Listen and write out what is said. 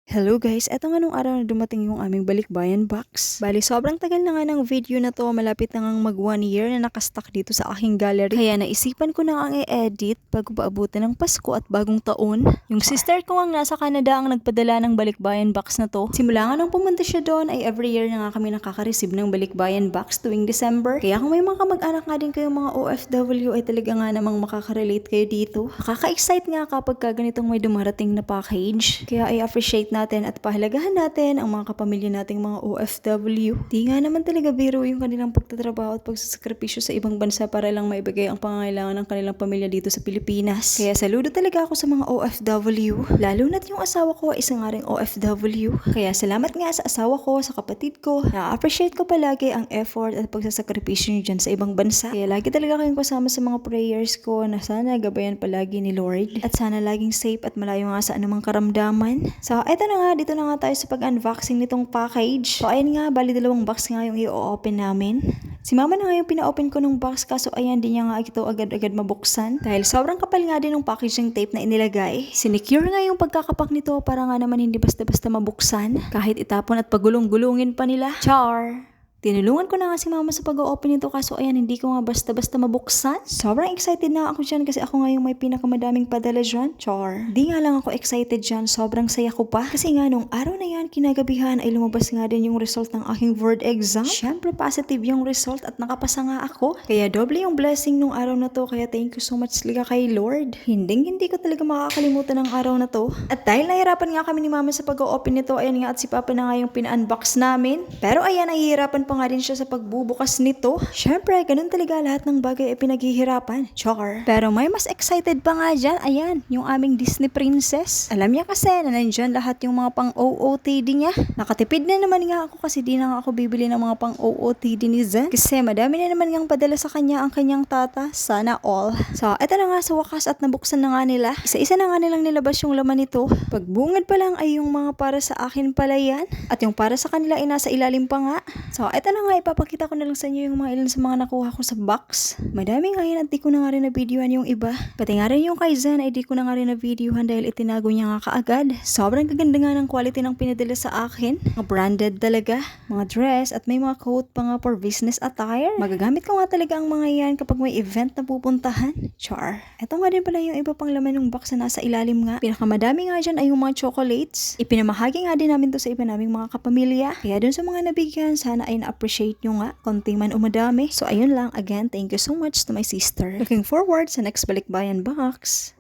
Hello guys, eto nga nung araw na dumating yung aming balikbayan box. Bali, sobrang tagal na nga ng video na to, malapit na ngang mag 1 year na nakastock dito sa aking gallery. Kaya naisipan ko na ang i-edit bago paabutin ng Pasko at bagong taon. Yung sister ko nga nasa Canada ang nagpadala ng balikbayan box na to. Simula nga nung pumunta siya doon ay every year na nga kami nakaka-receive ng balikbayan box tuwing December. Kaya kung may mga kamag-anak nga din kayo mga OFW ay talaga nga namang makaka-relate kayo dito. Nakaka-excite nga kapag ganitong may dumarating na package. Kaya I appreciate natin at pahalagahan natin ang mga kapamilya nating mga OFW. Di nga naman talaga biro yung kanilang pagtatrabaho at pagsasakripisyo sa ibang bansa para lang maibigay ang pangangailangan ng kanilang pamilya dito sa Pilipinas. Kaya saludo talaga ako sa mga OFW. Lalo na't yung asawa ko ay isa nga ring OFW. Kaya salamat nga sa asawa ko, sa kapatid ko. Na-appreciate ko palagi ang effort at pagsasakripisyo nyo dyan sa ibang bansa. Kaya lagi talaga kayong kasama sa mga prayers ko na sana gabayan palagi ni Lord. At sana laging safe at malayo nga sa anumang karamdaman. So, eto na nga, dito na nga tayo sa pag-unboxing nitong package. So, ayan nga, bali 2 box nga yung i-open namin. Si mama na nga yung pina-open ko ng box kaso ayan, di niya nga ito agad-agad mabuksan. Dahil sobrang kapal nga din ng packaging tape na inilagay. Sinecure nga yung pagkakapak nito para nga naman hindi basta-basta mabuksan. Kahit itapon at pagulong-gulungin pa nila. Char! Tinulungan ko na nga si mama sa pag-open nito kaso ayan, hindi ko nga basta-basta mabuksan. Sobrang excited na ako dyan kasi ako nga yung may pinakamadaming padala dyan. Char. Di nga lang ako excited dyan, sobrang saya ko pa. Kasi nga nung araw na yan, kinagabihan ay lumabas nga din yung result ng aking word exam. Syempre positive yung result at nakapasa nga ako. Kaya doble yung blessing nung araw na to. Kaya thank you so much talaga kay Lord. Hindi ko talaga makakalimutan ng araw na to. At dahil nahirapan nga kami ni mama sa pag-open nito, ayan nga at si papa na nga yung pina-unbox namin. Pero ayan, nahihirapan pa nga din siya sa pagbubukas nito. Syempre, ganun talaga lahat ng bagay ay pinaghihirapan. Char. Pero may mas excited pa nga dyan. Ayan, yung aming Disney princess. Alam niya kasi na nandyan lahat yung mga pang OOTD niya. Nakatipid na naman nga ako kasi di na nga ako bibili ng mga pang OOTD ni Zen. Kasi madami na naman ngang padala sa kanya ang kanyang tata. Sana all. So, eto na nga sa wakas at nabuksan na nga nila. Isa-isa na nga nilang nilabas yung laman nito. Pagbungad pa lang ay yung mga para sa akin pala yan. At yung para sa kanila ay nasa ilalim pa nga. So, eto na nga, ipapakita ko na lang sa inyo yung mga ilan sa mga nakuha ko sa box. Madami nga yan at di ko na nga rin na-videohan yung iba. Pati nga rin yung kay Zen ay di ko na nga rin na-videohan dahil itinago niya nga kaagad. Sobrang gaganda nga ng quality ng pinadala sa akin. Mga branded talaga. Mga dress at may mga coat pa nga for business attire. Magagamit ko nga talaga ang mga yan kapag may event na pupuntahan. Char. Eto nga din pala yung iba pang laman ng box na nasa ilalim nga. Pinakamadami nga dyan ay yung mga chocolates. Ipinamahagi nga din namin to sa iba naming mga kapamilya. Kaya dun sa mga nabigyan, sana ay na-appreciate nyo nga, konti man o madami. So ayun lang, again, thank you so much to my sister. Looking forward sa next balikbayan box.